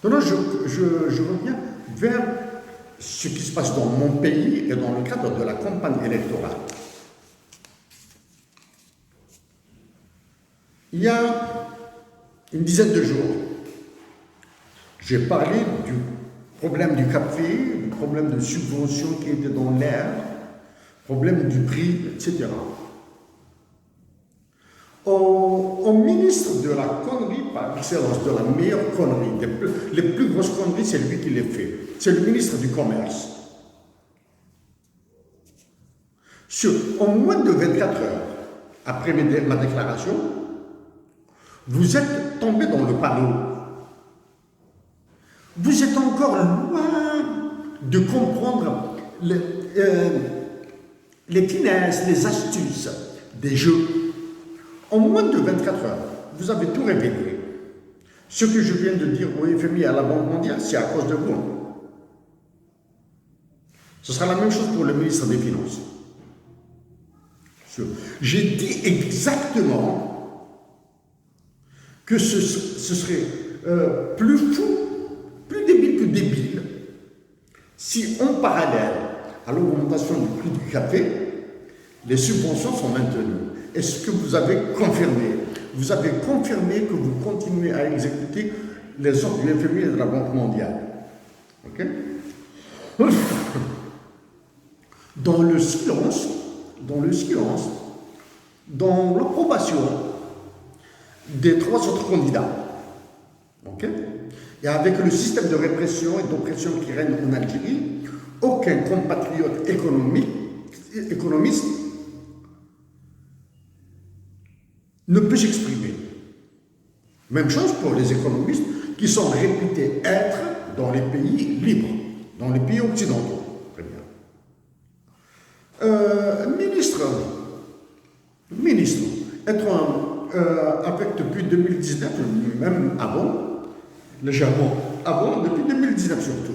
Maintenant, je reviens vers ce qui se passe dans mon pays et dans le cadre de la campagne électorale. Il y a une dizaine de jours, j'ai parlé du problème du café, du problème de subvention qui était dans l'air, problème du prix, etc. Au ministre de la connerie par excellence, de la meilleure connerie, les plus grosses conneries, c'est lui qui les fait. C'est le ministre du Commerce. En moins de 24 heures après ma déclaration, vous êtes tombé dans le panneau. Vous êtes encore loin de comprendre les finesses, les astuces des jeux. En moins de 24 heures, vous avez tout révélé. Ce que je viens de dire au FMI et à la Banque mondiale, c'est à cause de vous. Ce sera la même chose pour le ministre des Finances. J'ai dit exactement que ce serait plus fou, plus débile, si en parallèle à l'augmentation du prix du café, les subventions sont maintenues. Est-ce que vous avez confirmé? Vous avez confirmé que vous continuez à exécuter les ordres du FMI et de la Banque mondiale. Ok? Dans le silence, dans l'approbation des 3 autres candidats, ok? Et avec le système de répression et d'oppression qui règne en Algérie, aucun compatriote économiste ne peut s'exprimer. Même chose pour les économistes qui sont réputés être dans les pays libres, dans les pays occidentaux. Très bien. Ministre, être avec depuis 2019, même avant, légèrement avant, depuis 2019 surtout,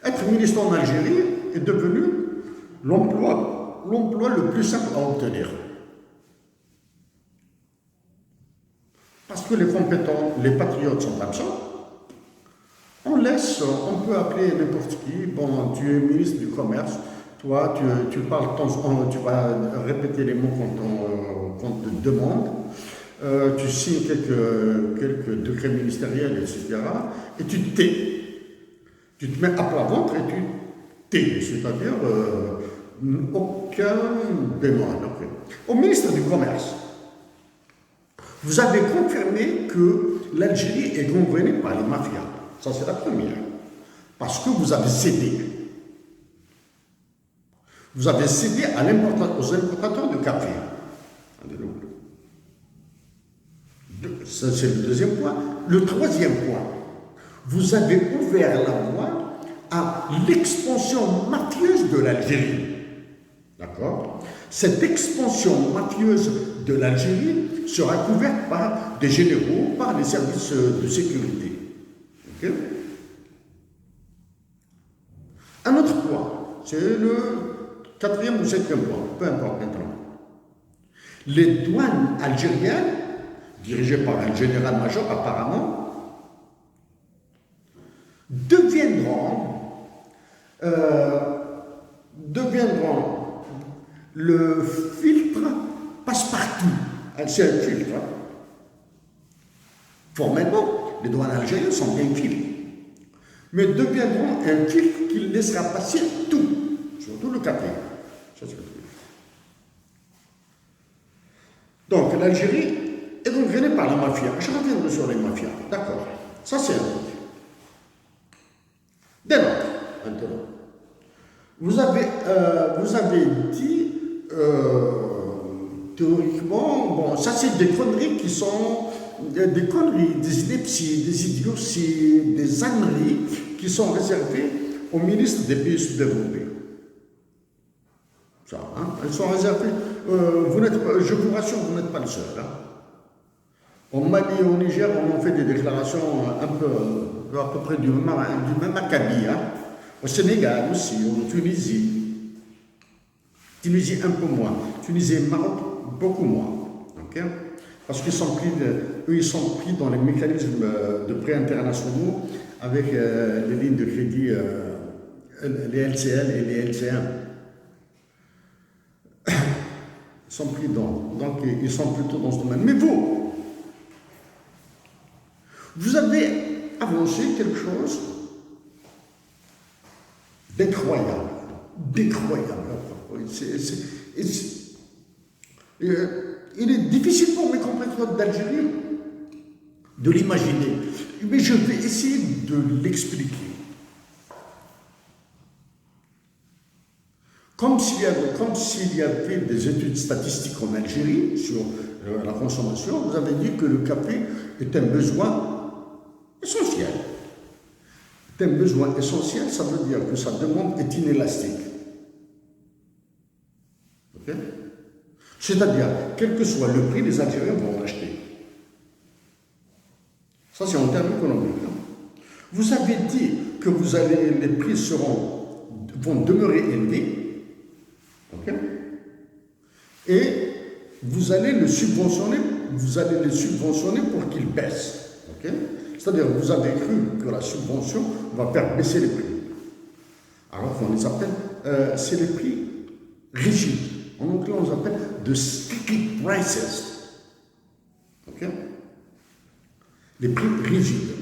être ministre en Algérie est devenu l'emploi le plus simple à obtenir. Parce que les compétents, les patriotes sont absents, on peut appeler n'importe qui. Bon, tu es ministre du Commerce, toi, tu parles, tu vas répéter les mots qu'on te demande, tu signes quelques décrets ministériels, etc. Et tu te tais. Tu te mets à plat ventre et tu tais, c'est-à-dire aucun démon. Au ministre du Commerce, vous avez confirmé que l'Algérie est gangrénée par les mafias. Ça, c'est la première. Parce que vous avez cédé. Vous avez cédé aux importateurs de café. Ça, c'est le deuxième point. Le troisième point, vous avez ouvert la voie à l'expansion mafieuse de l'Algérie. D'accord? Cette expansion mafieuse de l'Algérie sera couverte par des généraux, par les services de sécurité. Okay? Un autre point, c'est le 4e ou 5e point, peu importe maintenant. Les douanes algériennes, dirigées par un général-major apparemment, deviendront le filtre passe-partout. C'est un filtre. Formellement, les douanes algériennes sont bien filtres, mais deviendront un filtre qui laissera passer tout, surtout le café. Ça, c'est le truc. Donc, l'Algérie est gangrénée par la mafia. Je reviendrai sur les mafias. D'accord. Ça, c'est un truc. Dès lors, maintenant, vous avez dit, théoriquement, bon, ça c'est des conneries qui sont, des conneries, des inepties, des idioties, des âneries qui sont réservées aux ministres des pays sous-développés. Ça, hein, elles sont réservées, je vous rassure, vous n'êtes pas le seul. Hein. Au Mali et au Niger, on fait des déclarations un peu, à peu près du même acabit. Hein. Au Sénégal aussi, en Tunisie. Tunisie un peu moins. Tunisie et Maroc, beaucoup moins. Okay? Parce qu'ils sont pris eux, ils sont pris dans les mécanismes de prêts internationaux avec les lignes de crédit, les LCL et les LC1. Ils sont pris dans, donc ils sont plutôt dans ce domaine. Mais vous avez avancé quelque chose d'incroyable. Il est difficile pour mes compatriotes d'Algérie de l'imaginer, mais je vais essayer de l'expliquer. Comme s'il y avait des études statistiques en Algérie sur la consommation, vous avez dit que le café est un besoin essentiel. C'est un besoin essentiel, ça veut dire que sa demande est inélastique. Okay? C'est-à-dire, quel que soit le prix, les Algériens vont en acheter. Ça, c'est en termes économiques. Vous avez dit que les prix vont demeurer élevés. Okay? Et vous allez les subventionner pour qu'ils baissent. Okay? C'est-à-dire que vous avez cru que la subvention va faire baisser les prix. Alors qu'on les appelle, c'est les prix rigides. En anglais, on les appelle the sticky prices. Okay? Les prix rigides.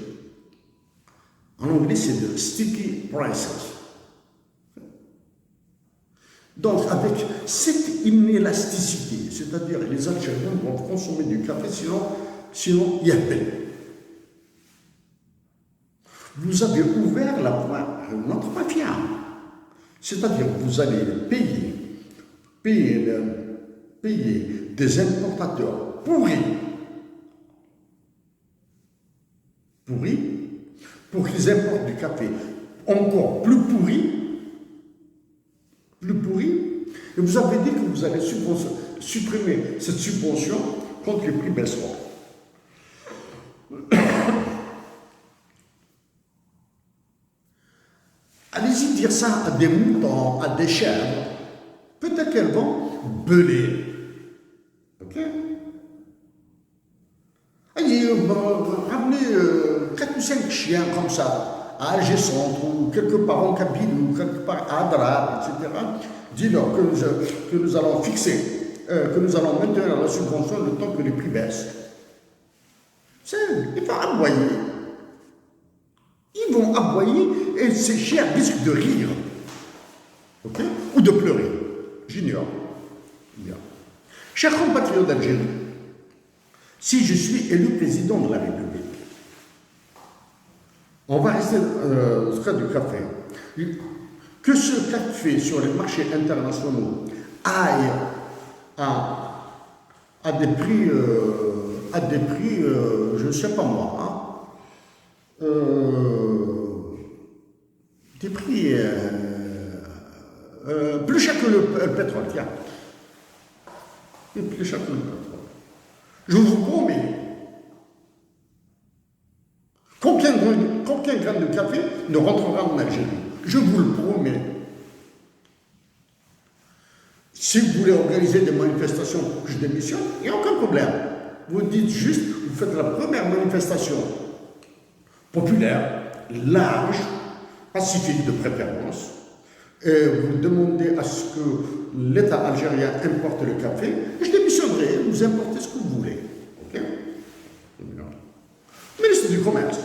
En anglais, c'est the sticky prices. Donc, avec cette inélasticité, c'est-à-dire les Algériens vont consommer du café, sinon il y a peine. Vous avez ouvert la voie à notre mafia. C'est-à-dire que vous allez payer des importateurs pourris pour qu'ils importent du café encore plus pourri, et vous avez dit que vous allez supprimer cette subvention quand les prix baisseront. Allez-y dire ça à des moutons, à des chèvres, peut-être qu'elles vont beuler. Ok? Allez, ramenez 4 ou 5 chiens comme ça, à Alger Centre, ou quelque part en Kabylie, ou quelque part à Adra, etc. Dis-leur que nous allons fixer, que nous allons maintenir la subvention le temps que les prix baissent. Ils vont aboyer. Ils vont aboyer et ces chiens risquent de rire. Okay? Ou de pleurer. J'ignore. Chers compatriotes d'Algérie, si je suis élu président de la République, on va rester au cas du café. Que ce café sur les marchés internationaux aille à des prix, je ne sais pas moi, des prix plus cher que le pétrole, tiens. Plus cher que le pétrole. Je vous promets. Combien de grammes de café ne rentrera en Algérie? Je vous le promets. Si vous voulez organiser des manifestations pour que je démissionne, il n'y a aucun problème. Vous dites juste, vous faites la première manifestation populaire, large, pacifique de préférence, et vous demandez à ce que l'État algérien importe le café, et je démissionnerai, vous importez ce que vous voulez. Ok? Ministre du Commerce.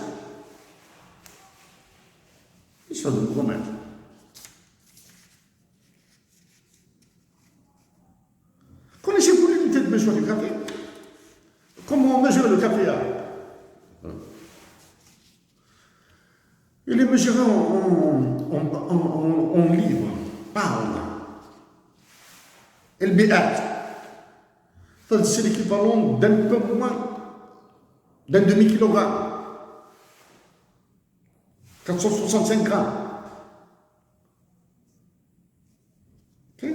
Ministre du Commerce. Connaissez-vous l'unité de mesure du café? Comment on mesure le café là? Il est mesuré en livres, pounds. Et le BH, c'est l'équivalent d'un peu moins d'un demi-kilogramme. 465 grammes. Okay.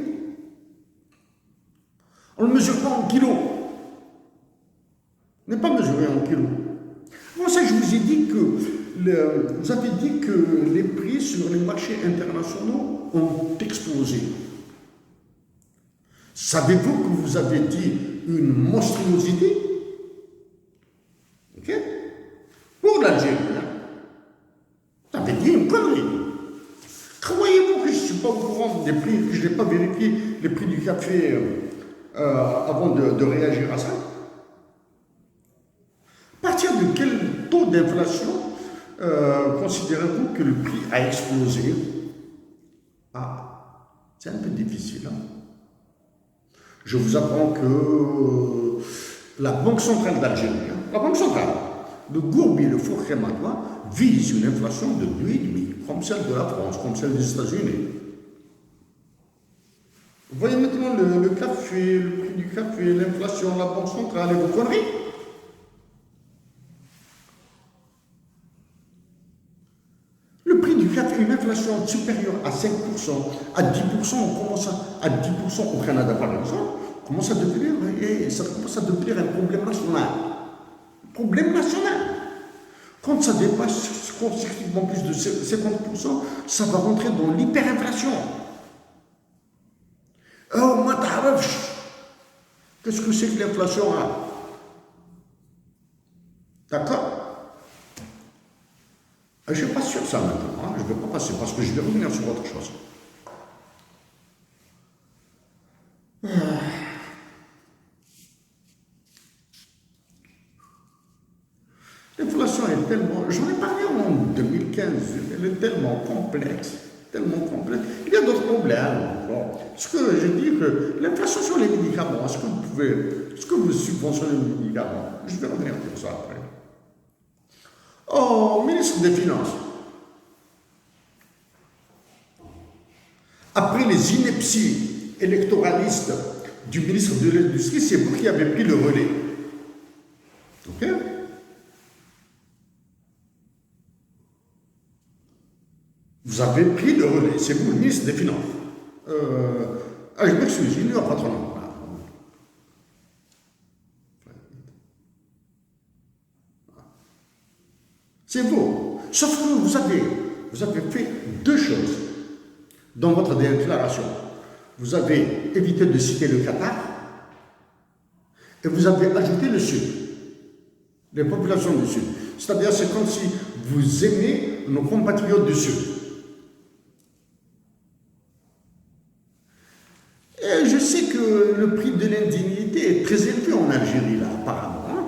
On ne le mesure pas en kilos. On n'est pas mesuré en kilos. Pour ça, je vous ai dit que vous avez dit que les prix sur les marchés internationaux ont explosé. Savez-vous que vous avez dit une monstruosité? pour l'Algérie. Hein. Ça veut dire une connerie. Croyez-vous que je ne suis pas au courant des prix, que je n'ai pas vérifié les prix du café avant de réagir à ça? À partir de quel taux d'inflation considérez-vous que le prix a explosé? Ah, c'est un peu difficile. Hein? Je vous apprends que la Banque centrale d'Algérie, la Banque centrale de Gourbi, le four crématoire, vise une inflation de 2,5, comme celle de la France, comme celle des États-Unis. Vous voyez maintenant le café, le prix du café, l'inflation, la Banque centrale et vos conneries. Le prix du café, une inflation supérieure à 5%, à 10%, on commence à 10% au Canada par exemple, commence à devenir, et ça commence à devenir un problème national. Problème national. Quand ça dépasse consécutivement plus de 50%, ça va rentrer dans l'hyperinflation. Oh, moi, qu'est-ce que c'est que l'inflation là? D'accord? Je ne suis pas sûr de ça maintenant, hein. Je ne vais pas passer parce que je vais revenir sur autre chose. L'inflation est tellement, j'en ai parlé en 2015, elle est tellement complexe, tellement complexe. Il y a d'autres problèmes. Bon, ce que je dis que l'inflation sur les médicaments, est-ce que vous subventionnez les médicaments? Je vais revenir sur ça après. Oh, ministre des Finances. Après les inepties électoralistes du ministre de l'Industrie, c'est vous qui avez pris le relais. Ok? Vous avez pris le relais, c'est vous le ministre des Finances. Je m'excuse, il n'y a pas trop long. C'est vous. Sauf que vous avez fait deux choses dans votre déclaration. Vous avez évité de citer le Qatar et vous avez ajouté le Sud, les populations du Sud. C'est-à-dire, c'est comme si vous aimez nos compatriotes du Sud. Et je sais que le prix de l'indignité est très élevé en Algérie, là, apparemment. Hein?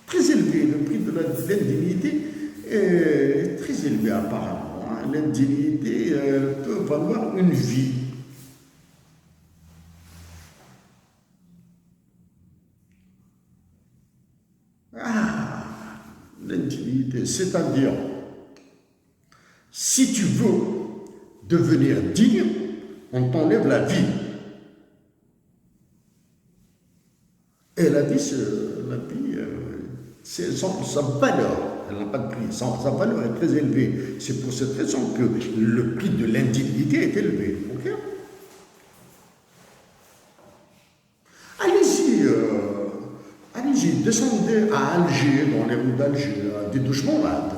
Très élevé, le prix de l'indignité est très élevé, apparemment. Hein? L'indignité peut valoir une vie. Ah, l'indignité, c'est-à-dire, si tu veux devenir digne, on t'enlève la vie. Et la vie, c'est sa valeur, elle n'a pas de prix, sa valeur est très élevée. C'est pour cette raison que le prix de l'indignité est élevé. Okay? Allez-y, descendez à Alger, dans les rues d'Alger, des douchements là.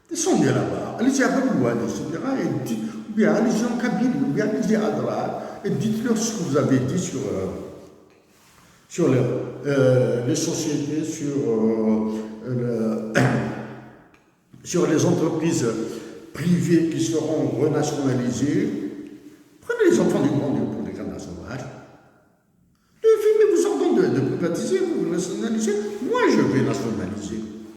Descendez là-bas, allez-y à Babouane, etc. Ou bien allez-y en Kabylie, ou bien allez-y à Adrar, et dites-leur ce que vous avez dit sur les sociétés, sur les entreprises privées qui seront renationalisées. Prenez les enfants du grand Dieu pour des canards sauvages. Le film vous ordonne de privatiser, vous nationalisez. Moi, je vais nationaliser.